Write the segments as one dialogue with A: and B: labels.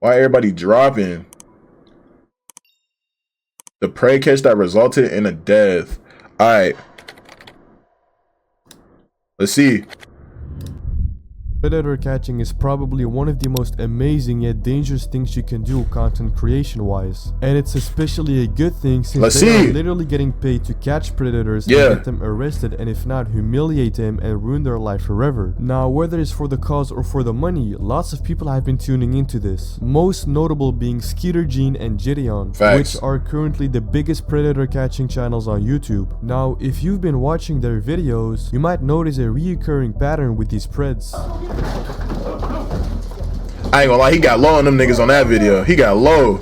A: Why everybody dropping? The prey catch that resulted in a death. Alright. Let's see.
B: Predator catching is probably one of the most amazing yet dangerous things you can do content creation wise. And it's especially a good thing since they are literally getting paid to catch predators and get them arrested, and if not, humiliate them and ruin their life forever. Now, whether it's for the cause or for the money, lots of people have been tuning into this. Most notable being Skeeter Gene and Gideon, which are currently the biggest predator catching channels on YouTube. Now, if you've been watching their videos, you might notice a reoccurring pattern with these preds.
A: I ain't gonna lie, he got low on them niggas on that video. He got low.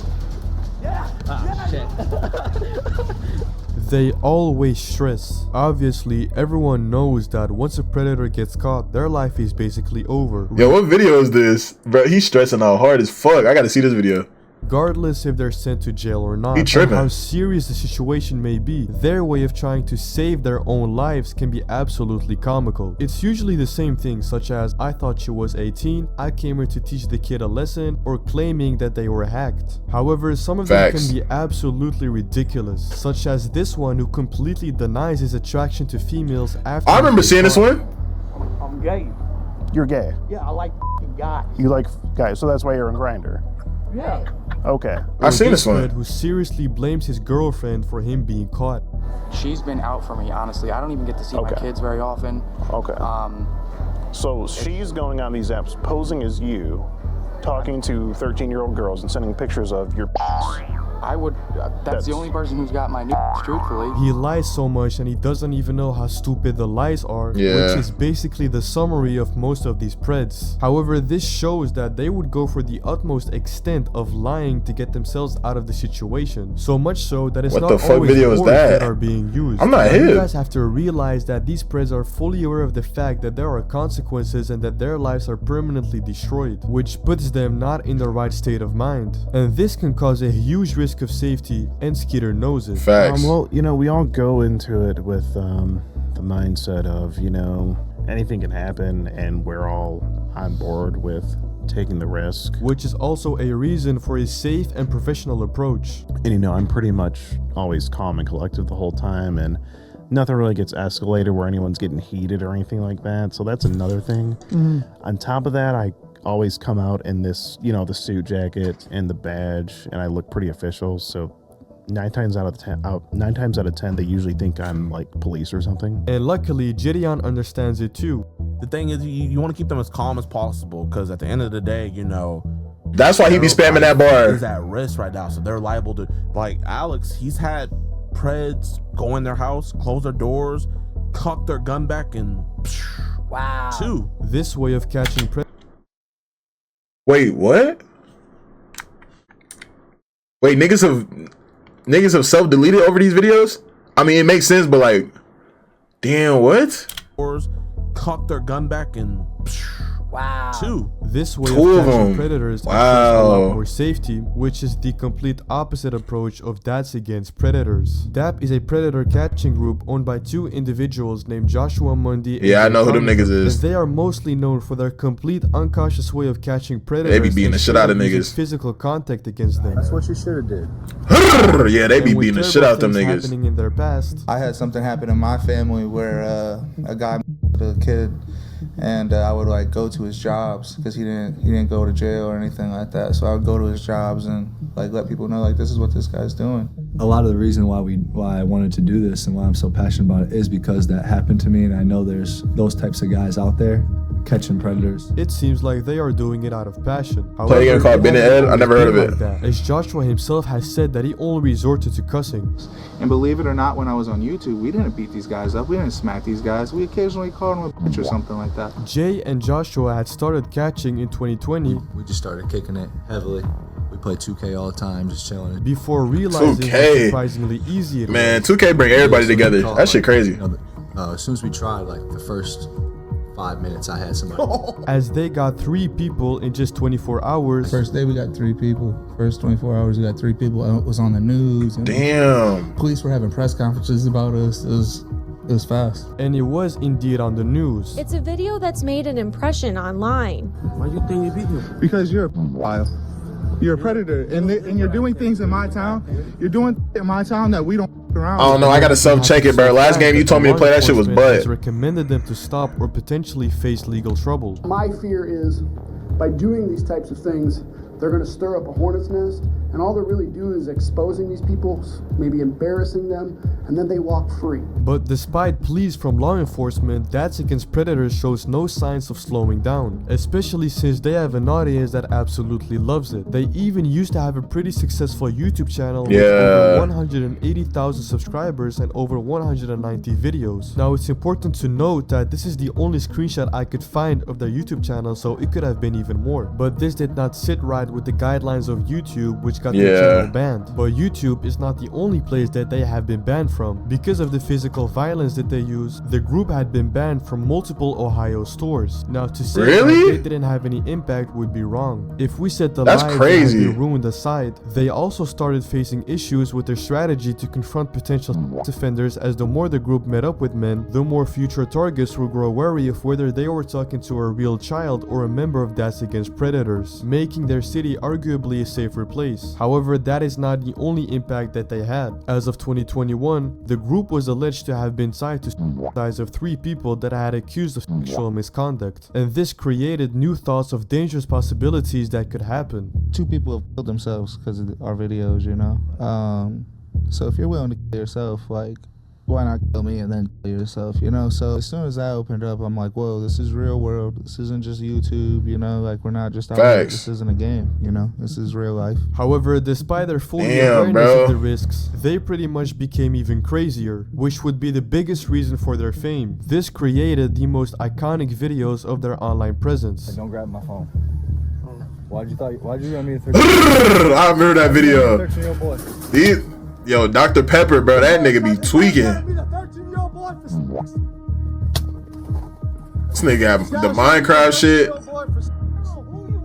B: They always stress. Obviously, everyone knows that once a predator gets caught, their life is basically over.
A: Yo, what video is this? Bro, he's stressing out hard as fuck. I gotta see this video.
B: Regardless if they're sent to jail or not, and how serious the situation may be, their way of trying to save their own lives can be absolutely comical. It's usually the same thing, such as, I thought she was 18, I came here to teach the kid a lesson, or claiming that they were hacked. However, some of them can be absolutely ridiculous, such as this one who completely denies his attraction to females after—
A: I remember seeing this one.
C: I'm gay.
D: You're gay?
C: Yeah, I like guys.
D: You like guys, so that's why you're on Grindr?
C: Yeah.
D: Okay.
A: I've seen this one.
B: Who seriously blames his girlfriend for him being caught.
E: She's been out for me, honestly. I don't even get to see my kids very often.
D: Okay. So she's going on these apps, posing as you, talking to 13-year-old girls and sending pictures of your
E: I would, that's the only person who's got my news, truthfully.
B: He lies so much and he doesn't even know how stupid the lies are, which is basically the summary of most of these preds. However, this shows that they would go for the utmost extent of lying to get themselves out of the situation. So much so that it's not always words that are being used.
A: I'm not hip.
B: You guys have to realize that these preds are fully aware of the fact that there are consequences and that their lives are permanently destroyed, which puts them not in the right state of mind. And this can cause a huge risk of safety, and Skeeter knows it.
D: Well, you know, we all go into it with the mindset of, you know, anything can happen, and we're all on board with taking the risk.
B: Which is also a reason for a safe and professional approach.
D: And you know, I'm pretty much always calm and collected the whole time, and nothing really gets escalated where anyone's getting heated or anything like that. So that's another thing. On top of that, I always come out in this, you know, the suit jacket and the badge, and I look pretty official. So 9 times out of 10, they usually think I'm like police or something.
B: And luckily, Gideon understands it too.
F: The thing is, you want to keep them as calm as possible, because at the end of the day, you know,
A: that's why he be spamming that bar.
F: Is at risk right now, so they're liable to, like Alex, he's had preds go in their house, close their doors, cock their gun back, and two.
B: This way of catching preds.
A: Wait, what? Wait, niggas have self-deleted over these videos? I mean, it makes sense, but like, damn, what?
F: Cock their gun back and two.
B: This way of catching predators increases a lot more safety, which is the complete opposite approach of That's Against Predators. DAP is a predator catching group owned by 2 individuals named Joshua Mundy and
A: I know who them niggas is.
B: They are mostly known for their complete unconscious way of catching predators.
A: They be beating the shit out of niggas.
B: Physical contact against them.
G: That's what you should have did.
A: Yeah, they be beating the shit out of them niggas.
B: Happening in their past.
G: I had something happen in my family where a guy a kid, and I would like go to his jobs because he didn't go to jail or anything like that. So I would go to his jobs and like let people know like this is what this guy's doing.
H: A lot of the reason why I wanted to do this and why I'm so passionate about it is because that happened to me, and I know there's those types of guys out there catching predators.
B: It seems like they are doing it out of passion.
A: Play a game called Ben and Ed? I never heard of it.
B: Like as Joshua himself has said that he only resorted to cussing.
G: And believe it or not, when I was on YouTube, we didn't beat these guys up. We didn't smack these guys. We occasionally called them a bitch or something like that.
B: Jay and Joshua had started catching in 2020.
H: We just started kicking it heavily. We play 2K all the time, just chilling.
B: Before realizing how surprisingly easy it was.
A: Man, 2K bring everybody together. That shit crazy.
H: You know, as soon as we tried, like the first 5 minutes, I had somebody.
B: As they got 3 people in just 24 hours.
G: First day we got 3 people. First 24 hours we got 3 people. It was on the news.
A: Damn.
G: Police were having press conferences about us. It was fast.
B: And it was indeed on the news.
I: It's a video that's made an impression online.
C: Why you think you beat him?
G: Because you're wild.
I: You're a predator, and you're doing things in my town. You're doing in my town that we don't around.
A: I don't know. I gotta self-check it, bro. Last game you told me to play that shit was butt.
B: Recommended them to stop or potentially face legal trouble.
J: My fear is, by doing these types of things, they're going to stir up a hornet's nest, and all they're really doing is exposing these people, maybe embarrassing them, and then they walk free.
B: But despite pleas from law enforcement, Dads Against Predators shows no signs of slowing down, especially since they have an audience that absolutely loves it. They even used to have a pretty successful YouTube channel with over 180,000 subscribers and over 190 videos. Now it's important to note that this is the only screenshot I could find of their YouTube channel, so it could have been even more. But this did not sit right with the guidelines of YouTube, which got their channel banned. But YouTube is not the only place that they have been banned from. Because of the physical violence that they use, the group had been banned from multiple Ohio stores. Now to say that they didn't have any impact would be wrong. If we set the lives that have been ruined aside, they also started facing issues with their strategy to confront potential offenders, as the more the group met up with men, the more future targets would grow wary of whether they were talking to a real child or a member of Dads Against Predators, making their city arguably a safer place. However, that is not the only impact that they had. As of 2021, the group was alleged to have been tied to sides of 3 people that had accused of sexual misconduct, and this created new thoughts of dangerous possibilities that could happen.
I: 2 people have killed themselves because of our videos, you know. So if you're willing to kill yourself, like, why not kill me and then kill yourself, you know? So as soon as I opened up, I'm like, whoa, this is real world. This isn't just YouTube, you know? Like, we're not just out here. This isn't a game, you know? This is real life.
B: However, despite their full awareness of the risks, they pretty much became even crazier, which would be the biggest reason for their fame. This created the most iconic videos of their online presence.
H: Hey, don't grab my phone. Why'd you want me to 13?
A: I remember that video.
H: 13-year-old boy.
A: Yo, Dr. Pepper, bro, that nigga be tweaking. This nigga have the Minecraft shit.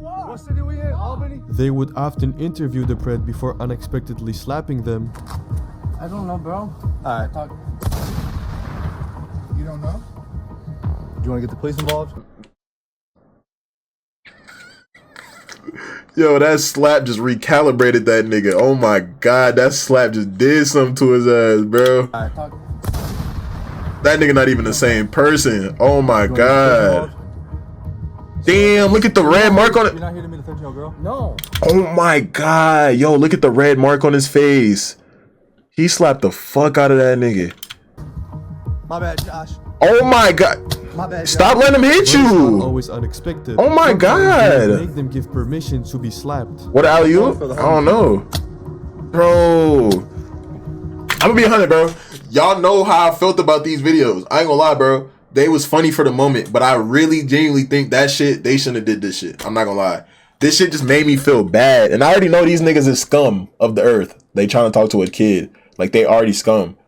H: What city we in? Albany?
B: They would often interview the pred before unexpectedly slapping them.
E: I don't know, bro.
H: Alright.
I: You don't know?
H: Do you want to get the police involved?
A: Yo, that slap just recalibrated that nigga. Oh my god, that slap just did something to his ass, bro. That nigga not even the same person. Oh my god. Damn, look at the red mark on it.
H: You're not here to meet a 13-year-old girl?
E: No.
A: Oh my god. Yo, look at the red mark on his face. He slapped the fuck out of that nigga.
I: My bad, Josh.
A: Oh my god.
I: My bad, Josh.
A: Stop letting him hit you.
B: Always unexpected.
A: Oh my god.
B: Make them give permission to be slapped.
A: What alley-oop? I don't know. Bro. I'm gonna be 100, bro. Y'all know how I felt about these videos. I ain't gonna lie, bro. They was funny for the moment, but I really genuinely think that shit, they shouldn't have did this shit. I'm not gonna lie. This shit just made me feel bad. And I already know these niggas is scum of the earth. They trying to talk to a kid. Like, they already scum.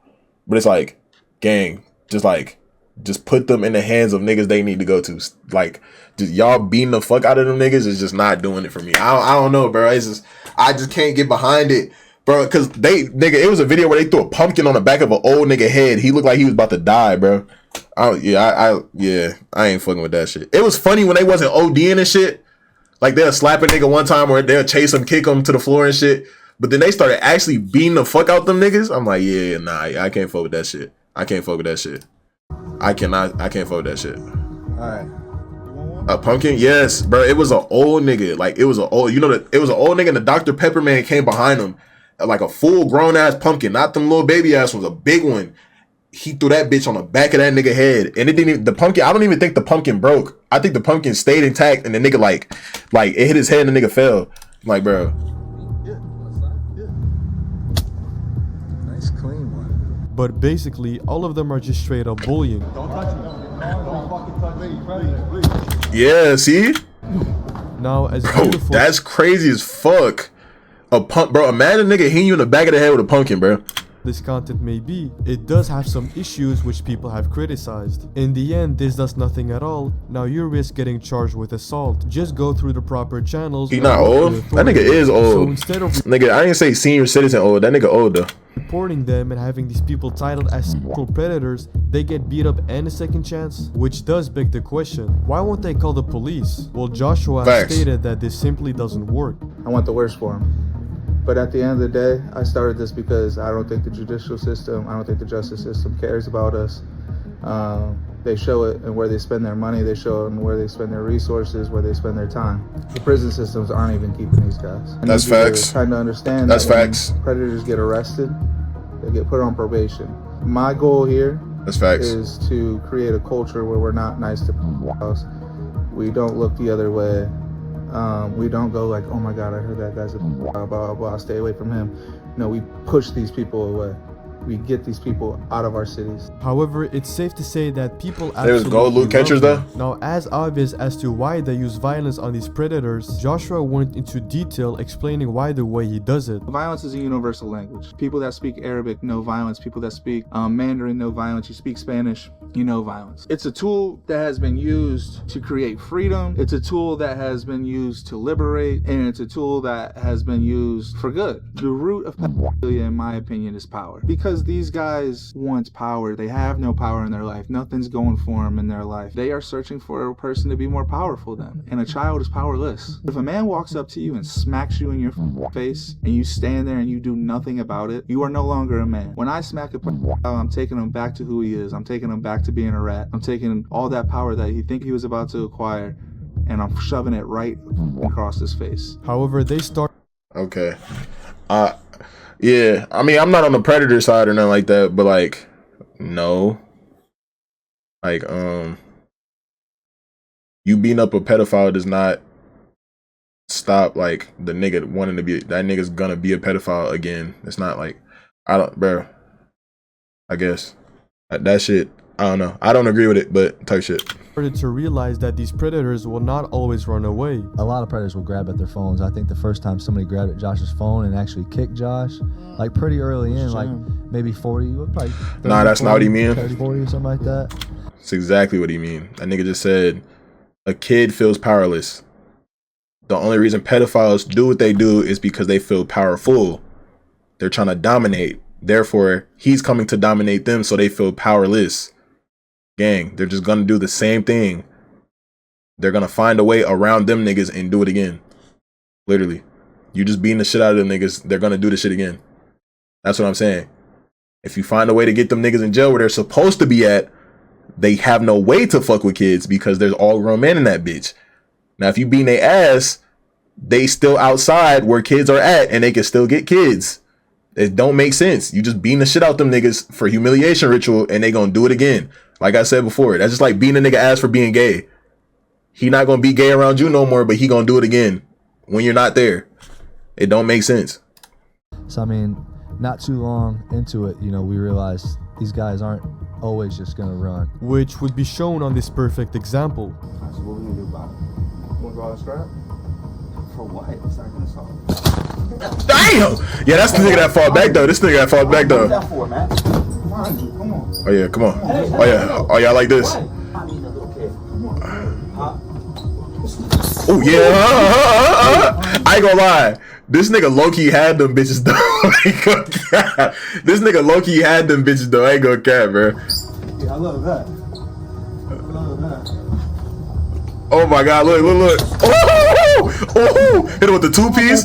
A: But it's like, gang, just put them in the hands of niggas they need to go to. Like, just y'all beating the fuck out of them niggas is just not doing it for me. I don't know, bro. It's just, I just can't get behind it, bro. Cause it was a video where they threw a pumpkin on the back of an old nigga head. He looked like he was about to die, bro. I ain't fucking with that shit. It was funny when they wasn't ODing and shit. Like, they'll slap a nigga one time or they'll chase him, kick him to the floor and shit. But then they started actually beating the fuck out them niggas. I'm like, nah, I can't fuck with that shit. I can't fuck with that shit. I can't fuck with that shit.
I: Alright.
A: A pumpkin? Yes, bro. It was an old nigga. Like, it was an old, it was an old nigga and the Dr. Pepper man came behind him. Like a full grown ass pumpkin, not them little baby ass ones, a big one. He threw that bitch on the back of that nigga head. And it didn't even, the pumpkin, I don't even think the pumpkin broke. I think the pumpkin stayed intact and the nigga like it hit his head and the nigga fell. I'm like, bro.
H: Nice clean one.
B: But basically, all of them are just straight up bullying.
H: Don't touch me. Don't fucking touch me.
A: Yeah, see?
B: Now, as
A: bro,
B: beautiful,
A: that's crazy as fuck. Bro, imagine a nigga hitting you in the back of the head with a pumpkin, bro.
B: This content may be, it does have some issues which people have criticized. In the end, this does nothing at all. Now you risk getting charged with assault. Just go through the proper channels.
A: He not old? That nigga is old. So instead of nigga, I didn't say senior citizen old. That nigga old though.
B: Reporting them and having these people titled as sexual predators, they get beat up and a second chance, which does beg the question, why won't they call the police? Well, Joshua has stated that this simply doesn't work.
I: I want the worst for them. But at the end of the day, I started this because I don't think the judicial system, I don't think the justice system cares about us. They show it in where they spend their money, they show it in where they spend their resources, where they spend their time. The prison systems aren't even keeping these guys.
A: That's facts.
I: Trying to understand
A: that's
I: that
A: facts.
I: When predators get arrested, they get put on probation. My goal here is to create a culture where we're not nice to us. We don't look the other way. We don't go like, oh my God, I heard that guy's a blah, blah, blah, stay away from him. No, we push these people away. We get these people out of our cities.
B: However, it's safe to say that people
A: There's gold loot catchers though.
B: Now, as obvious as to why they use violence on these predators, Joshua went into detail explaining why the way he does it.
I: Violence is a universal language. People that speak Arabic know violence. People that speak Mandarin know violence. You speak Spanish, you know violence. It's a tool that has been used to create freedom. It's a tool that has been used to liberate, and it's a tool that has been used for good. The root of pedophilia, in my opinion, is power. Because these guys want power. They have no power in their life. Nothing's going for them in their life. They are searching for a person to be more powerful than. And a child is powerless. If a man walks up to you and smacks you in your face, and you stand there and you do nothing about it, you are no longer a man. When I smack a I'm taking him back to who he is. I'm taking him back to being a rat. I'm taking all that power that he think he was about to acquire, and I'm shoving it right across his face.
B: However, they start.
A: Okay. Yeah, I mean, I'm not on the predator side or nothing like that, but like, no. Like, you beating up a pedophile does not stop like the nigga wanting to be, that nigga's gonna be a pedophile again. It's not like, bro, I guess that shit, I don't know. I don't agree with it, but type shit.
B: To realize that these predators will not always run away.
H: A lot of predators will grab at their phones. I think the first time somebody grabbed at Josh's phone and actually kicked Josh, like pretty early in, like maybe 40, probably 30,
A: nah, that's 40, not what he mean.
H: 30, 40 or something like that.
A: It's exactly what he mean. That nigga just said a kid feels powerless. The only reason pedophiles do what they do is because they feel powerful. They're trying to dominate. Therefore, he's coming to dominate them so they feel powerless. Gang, they're just gonna do the same thing. They're gonna find a way around them niggas and do it again. Literally. You just beating the shit out of them niggas, they're gonna do the shit again. That's what I'm saying. If you find a way to get them niggas in jail where they're supposed to be at, they have no way to fuck with kids because there's all grown men in that bitch. Now, if you beating their ass, they still outside where kids are at and they can still get kids. It don't make sense. You just beating the shit out them niggas for humiliation ritual and they gonna do it again. Like I said before, that's just like beating a nigga ass for being gay. He not gonna be gay around you no more, but he gonna do it again when you're not there. It don't make sense.
H: So I mean, not too long into it, you know, we realized these guys aren't always just gonna run.
B: Which would be shown on this perfect example.
E: So what are we gonna do about it? Want to go out and scrap? For what? It's not gonna solve it.
A: Damn! Yeah, that's the nigga that fought back though. This nigga that fought back though.
E: What's that for, man? Come on.
A: Oh yeah, come on. Oh yeah. Oh yeah, I like this.
E: I need a little kid. Come on.
A: Oh yeah. I ain't gonna lie. This nigga low-key had them bitches though. I ain't gonna cap. This nigga low-key had them bitches though. I ain't gonna cap, bro.
E: Yeah, I love that. I love that.
A: Oh my god, look. Oh! Hit him with the two-piece.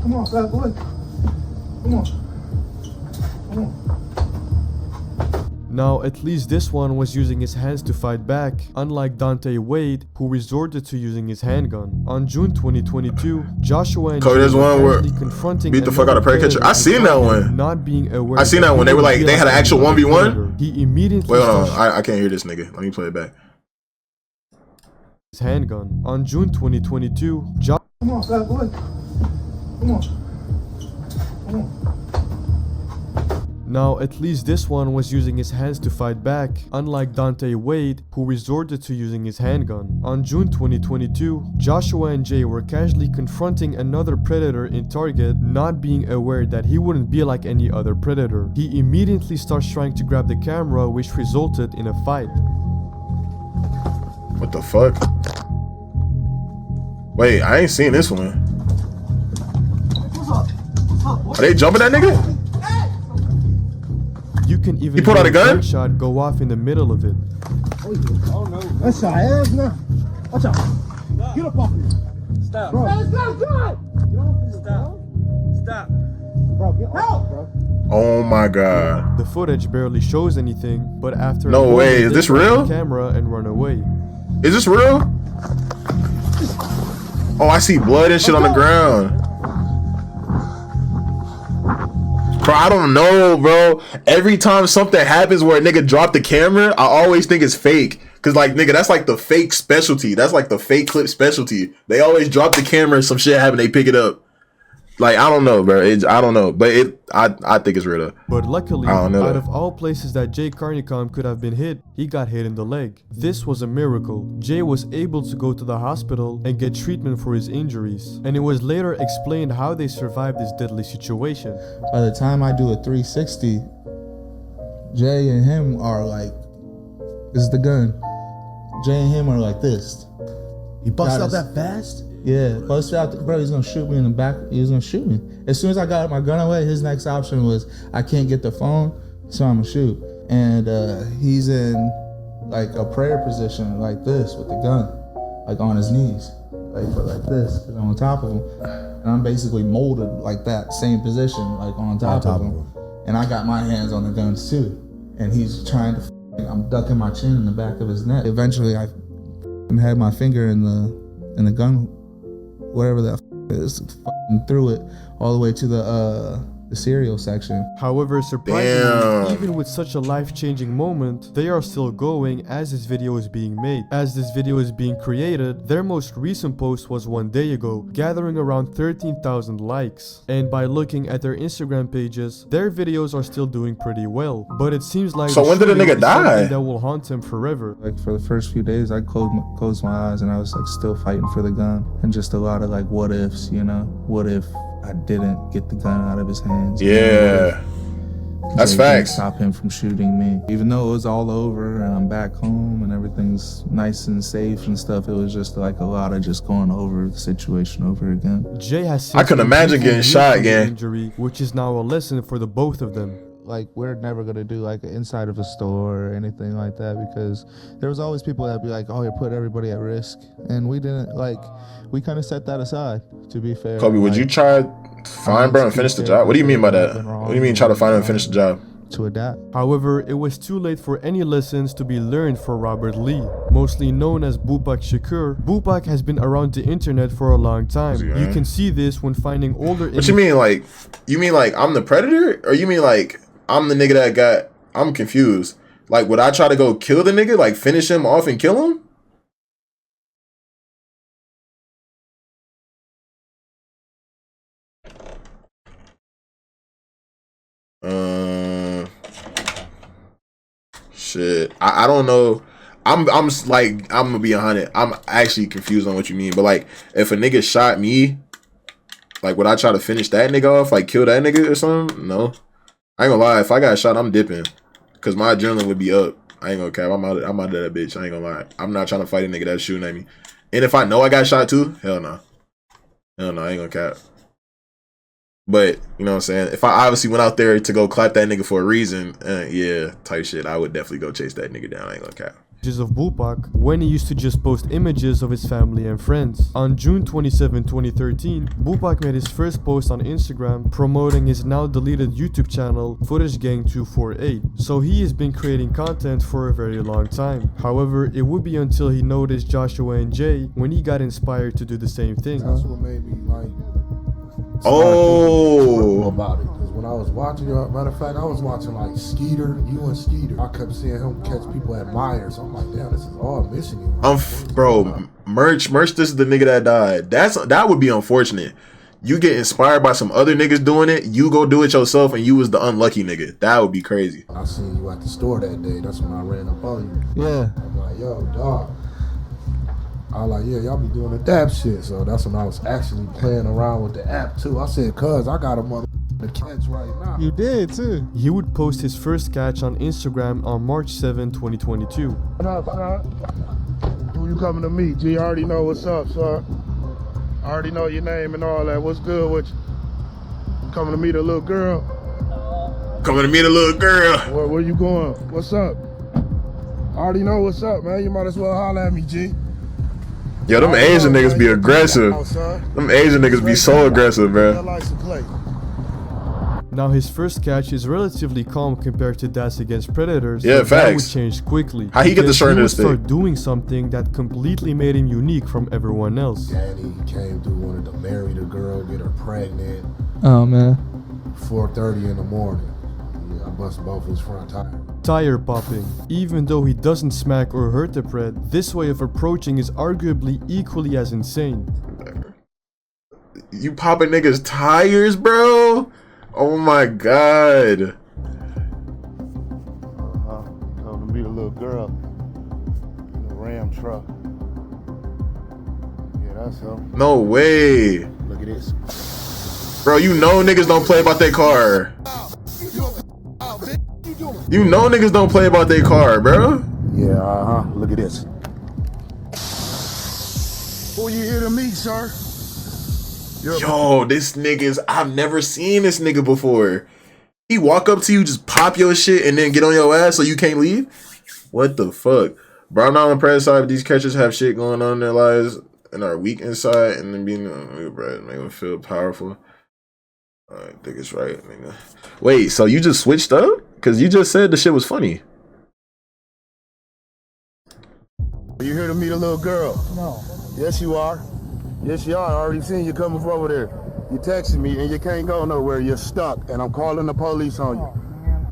E: Come on, fat boy. Come on.
B: Now, at least this one was using his hands to fight back, unlike Dante Wade, who resorted to using his handgun. On June 2022, Joshua and Jay were confronting
A: beat the fuck out of prey catcher. I seen that one.
B: Not being aware.
A: I seen that one. They were like, they had an actual 1v1.
B: He immediately.
A: Wait, hold on. I can't hear this nigga. Let me play it back.
B: His handgun. On June 2022,
E: Come on, fat boy. Come on. Come on.
B: Now, at least this one was using his hands to fight back, unlike Dante Wade, who resorted to using his handgun. On June 2022, Joshua and Jay were casually confronting another predator in Target, not being aware that he wouldn't be like any other predator. He immediately starts trying to grab the camera, which resulted in a fight.
A: What the fuck? Wait, I ain't seen this one. Are they jumping that nigga?
B: You can even
A: he put out a gun?
B: Gunshot go off in the middle of it.
E: Oh no. That's our ass now. Watch out. Get up off me. Stop. Bro. Let's go,
A: my god.
B: The footage barely shows anything, but after
A: No way, is this real?
B: Camera and run away.
A: Is this real? Oh, I see blood and shit on the ground. Bro, I don't know, bro. Every time something happens where a nigga drop the camera, I always think it's fake. Cause like, nigga, that's like the fake specialty. That's like the fake clip specialty. They always drop the camera and some shit happen, they pick it up. Like, I don't know, bro. I don't know, but I think it's real though.
B: But luckily, out of all places that Jay Carnicom could have been hit, he got hit in the leg. This was a miracle. Jay was able to go to the hospital and get treatment for his injuries, and it was later explained how they survived this deadly situation.
I: By the time I do a 360, Jay and him are like, this is the gun. Jay and him are like this.
F: He busted out that fast?
I: Yeah, busted out. Bro, he's gonna shoot me in the back. He was gonna shoot me. As soon as I got my gun away, his next option was, I can't get the phone, so I'm gonna shoot. And he's in like a prayer position like this with the gun, like on his knees, like this, on top of him. And I'm basically molded like that, same position, like on top of him. And I got my hands on the guns too. And he's trying to, I'm ducking my chin in the back of his neck. Eventually I had my finger in the gun, whatever that is, threw it all the way to the cereal section.
B: However, surprisingly, even with such a life-changing moment, they are still going as this video is being made. As this video is being created, their most recent post was 1 day ago, gathering around 13,000 likes. And by looking at their Instagram pages, their videos are still doing pretty well. But it seems like
A: so when did the nigga die?
B: That will haunt him forever.
I: Like for the first few days, I closed my eyes and I was like still fighting for the gun, and just a lot of like what ifs, you know? What if I didn't get the gun out of his hands?
A: Yeah, that's facts.
I: Stop him from shooting me. Even though it was all over and I'm back home and everything's nice and safe and stuff, it was just like a lot of just going over the situation over again.
B: Jay has
A: I couldn't imagine getting shot again.
B: Injury, which is now a lesson for the both of them.
I: Like, we're never gonna do like an inside of a store or anything like that, because there was always people that'd be like, oh, you put everybody at risk, and we didn't, like, we kind of set that aside, to be fair.
A: Kobe, would you try to find bro and finish the job? What do you mean by that? What do you mean try to find him and finish the job?
I: To adapt.
B: However, it was too late for any lessons to be learned for Robert Lee. Mostly known as Bupak Shakur, Bupak has been around the internet for a long time. You can see this when finding older
A: What you mean, like, I'm the predator? Or you mean like I'm the nigga that got, I'm confused. Like, would I try to go kill the nigga? Like, finish him off and kill him? Shit. I don't know. I'm like, I'm gonna be 100. I'm actually confused on what you mean. But like, if a nigga shot me, like, would I try to finish that nigga off? Like, kill that nigga or something? No. I ain't gonna lie, if I got shot, I'm dipping. Cause my adrenaline would be up. I ain't gonna cap. I'm out of that bitch. I ain't gonna lie. I'm not trying to fight a nigga that's shooting at me. And if I know I got shot too, hell no. Hell no, I ain't gonna cap. But, you know what I'm saying? If I obviously went out there to go clap that nigga for a reason, yeah, type shit, I would definitely go chase that nigga down. I ain't gonna cap.
B: Of Bupak when he used to just post images of his family and friends. On June 27, 2013, Bupak made his first post on Instagram promoting his now deleted YouTube channel Footage Gang 248. So he has been creating content for a very long time. However, it would be until he noticed Joshua and Jay when he got inspired to do the same thing.
K: That's what made me like
A: about
K: it. Because when I was watching, matter of fact, I was watching like Skeeter, you and Skeeter. I kept seeing him catch people at Myers. I'm like, damn, this is all Michigan.
A: Bro, Merch, this is the nigga that died. That would be unfortunate. You get inspired by some other niggas doing it, you go do it yourself, and you was the unlucky nigga. That would be crazy.
K: I seen you at the store that day. That's when I ran up on you.
I: Yeah.
K: I'm like, yo, dog. I was like, yeah, y'all be doing the dab shit. So that's when I was actually playing around with the app too. I said, cuz I got a mother to catch right now.
I: You did too.
B: He would post his first catch on Instagram on March 7, 2022.
K: What up, son? Who you coming to meet? G, I already know what's up, son. I already know your name and all that. What's good with you? You coming to meet a little girl?
A: Coming to meet a little girl.
K: Where you going? What's up? I already know what's up, man. You might as well holler at me, G.
A: Yo, them Asian niggas be aggressive. Them Asian niggas be so aggressive, bro.
B: Now his first catch is relatively calm compared to Das against predators.
A: Yeah,
B: but that would
A: facts.
B: change quickly.
A: How he get the
B: because
A: short end
B: he
A: of
B: would
A: the stick?
B: start doing something that completely made him unique from everyone else.
L: Daddy came through, wanted to marry the girl, get her pregnant.
I: Oh man.
L: 4:30 in the morning. Yeah, I bust both his front tires.
B: Tire popping. Even though he doesn't smack or hurt the pred, this way of approaching is arguably equally as insane.
A: You popping niggas tires, bro? Oh my god.
K: Told him to be the little girl in the Ram truck. Yeah, that's him.
A: No way.
L: Look at this.
A: Bro, you know niggas don't play about their car. You know niggas don't play about their car, bro.
L: Yeah, look at this.
K: Who you here to meet, sir?
A: Yo, this nigga's, I've never seen this nigga before. He walk up to you, just pop your shit, and then get on your ass so you can't leave? What the fuck? Bro, I'm not impressed how these catchers have shit going on in their lives and are weak inside, and then being, bro, make them feel powerful. I think it's right, nigga. Wait, so you just switched up? Because you just said the shit was funny.
K: You here to meet a little girl?
C: No.
K: Yes, you are. Yes, you are. I already seen you coming from over there. You texted me and you can't go nowhere. You're stuck, and I'm calling the police on you.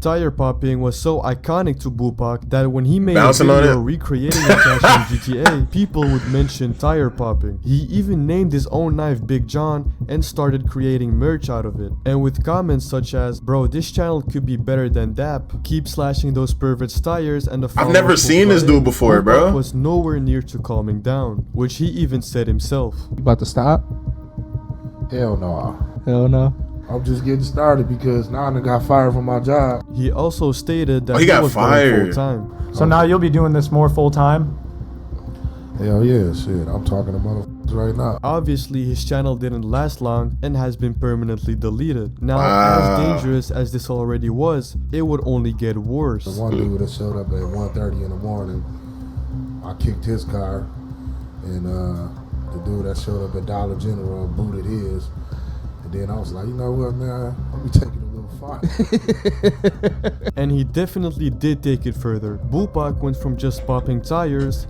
B: Tire popping was so iconic to Bupak that when he made
A: Bouncing
B: a
A: on
B: video
A: it.
B: recreating the catch in GTA, people would mention tire popping. He even named his own knife Big John and started creating merch out of it. And with comments such as, bro, this channel could be better than DAP, keep slashing those perverts tires, and the
A: I've never seen this dude before,
B: Bupak
A: bro.
B: was nowhere near to calming down, which he even said himself.
I: You about to stop?
L: Hell no.
I: Hell no.
K: I'm just getting started because now I got fired from my job.
B: He also stated that
A: Oh, he got
B: was going
A: fired.
B: full time.
M: So now you'll be doing this more full time?
L: Hell yeah, shit. I'm talking to motherfuckers right now.
B: Obviously, his channel didn't last long and has been permanently deleted. Now,
A: Wow.
B: as dangerous as this already was, it would only get worse.
L: The one dude that showed up at 1:30 in the morning, I kicked his car, and the dude that showed up at Dollar General booted his. And then I was like, you know what, man? Let me take it a little farther.
B: And he definitely did take it further. Bupak went from just popping tires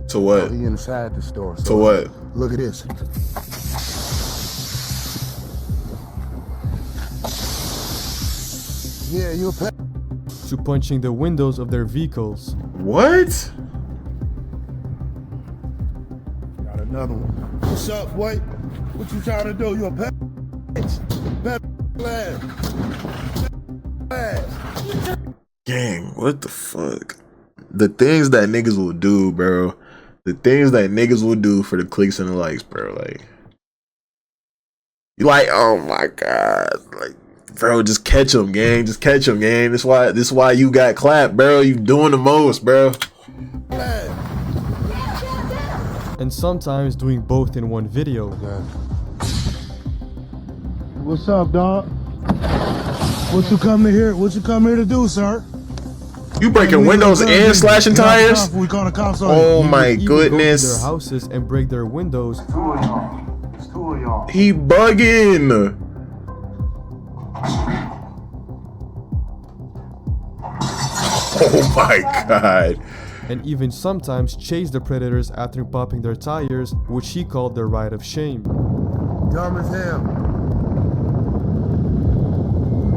A: To what?
K: He inside the store. So
A: To what?
K: Look at this. Yeah, you'll pay.
B: to punching the windows of their vehicles.
A: What?
K: Got another one. What's up, boy? What you trying to do? You a pet? Pet ass.
A: Gang, what the fuck? The things that niggas will do, bro. The things that niggas will do for the clicks and the likes, bro. Like, you like, oh my god, like, bro, just catch them, gang. Just catch them, gang. This why you got clapped, bro. You doing the most, bro.
B: And sometimes doing both in one video.
K: What's up, dog? What you come here to do, sir?
A: You breaking windows and slashing tires?
K: We call the cops on
A: Oh
K: you.
A: my
B: Even go to
A: goodness.
B: their houses and break their windows.
K: It's two of y'all.
A: He bugging. Oh my god.
B: And even sometimes chase the predators after popping their tires, which he called the ride of shame.
K: Dumb as hell.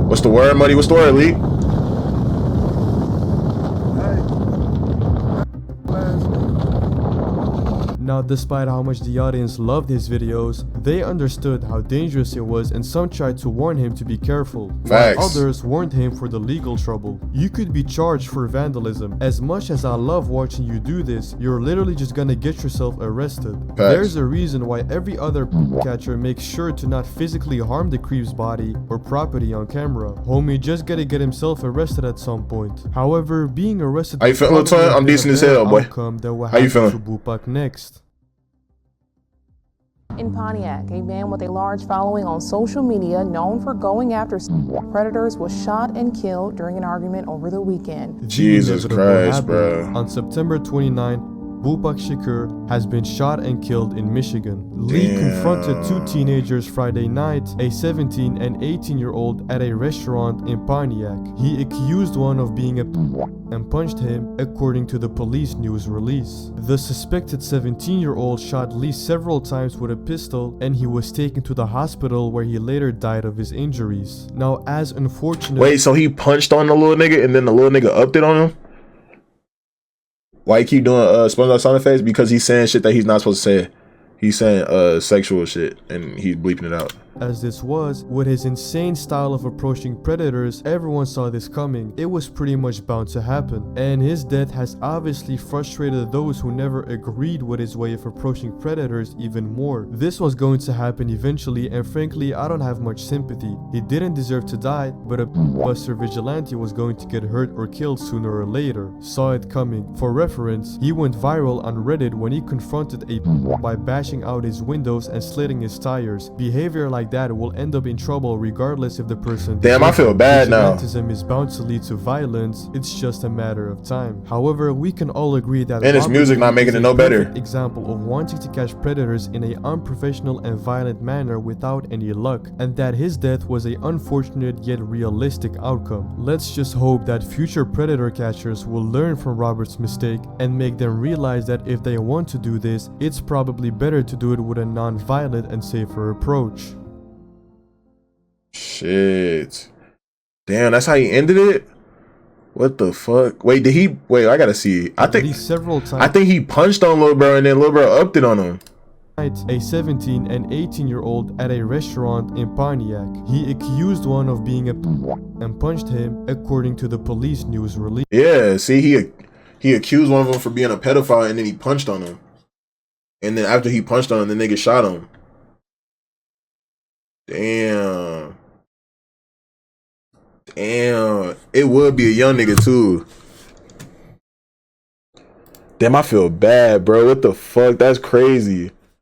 A: What's the word, Muddy? What's the word, Lee?
B: Now, despite how much the audience loved his videos, they understood how dangerous it was, and some tried to warn him to be careful,
A: Facts.
B: while others warned him for the legal trouble. You could be charged for vandalism. As much as I love watching you do this, you're literally just gonna get yourself arrested. There's a reason why every other catcher makes sure to not physically harm the creep's body or property on camera. Homie just gotta get himself arrested at some point. However, being arrested...
A: How you feeling, Latoya? I'm decent as hell, boy.
B: How
A: you feeling?
B: To Bupak next.
N: In Pontiac, a man with a large following on social media known for going after predators was shot and killed during an argument over the weekend.
A: Jesus
B: The inevitable
A: Christ,
B: happened.
A: bro.
B: On September 29, Bupak Shakur has been shot and killed in Michigan. Lee confronted two teenagers Friday night, a 17 and 18-year-old, at a restaurant in Pontiac. He accused one of being a and punched him, according to the police news release. The suspected 17-year-old shot Lee several times with a pistol, and he was taken to the hospital where he later died of his injuries. Now, as unfortunate—
A: Wait, so he punched on the little nigga and then the little nigga upped it on him? Why he keep doing SpongeBob sound effects? Because he's saying shit that he's not supposed to say. He's saying sexual shit and he's bleeping it out.
B: As this was, with his insane style of approaching predators, everyone saw this coming. It was pretty much bound to happen. And his death has obviously frustrated those who never agreed with his way of approaching predators even more. This was going to happen eventually, and frankly, I don't have much sympathy. He didn't deserve to die, but a buster vigilante was going to get hurt or killed sooner or later. Saw it coming. For reference, he went viral on Reddit when he confronted a by bashing out his windows and slitting his tires. Behavior like that will end up in trouble regardless if the person—
A: Damn, I feel bad now.
B: Vigilantism is bound to lead to violence. It's just a matter of time. However, we can all agree that—
A: And his music not making it no better.
B: Example of wanting to catch predators in an unprofessional and violent manner without any luck, and that his death was an unfortunate yet realistic outcome. Let's just hope that future predator catchers will learn from Robert's mistake and make them realize that if they want to do this, it's probably better to do it with a non-violent and safer approach.
A: Shit. Damn, that's how he ended it? What the fuck? Wait, did he— wait, I gotta see. I think he punched on Lil Bro and then Lil Bro upped it on him.
B: A 17 and 18-year-old at a restaurant in Pontiac. He accused one of being a and punched him, according to the police news release.
A: Yeah, see, he accused one of them for being a pedophile and then he punched on him. And then after he punched on him, the nigga shot him. Damn. Damn. It would be a young nigga too. Damn, I feel bad, bro. What the fuck? That's crazy.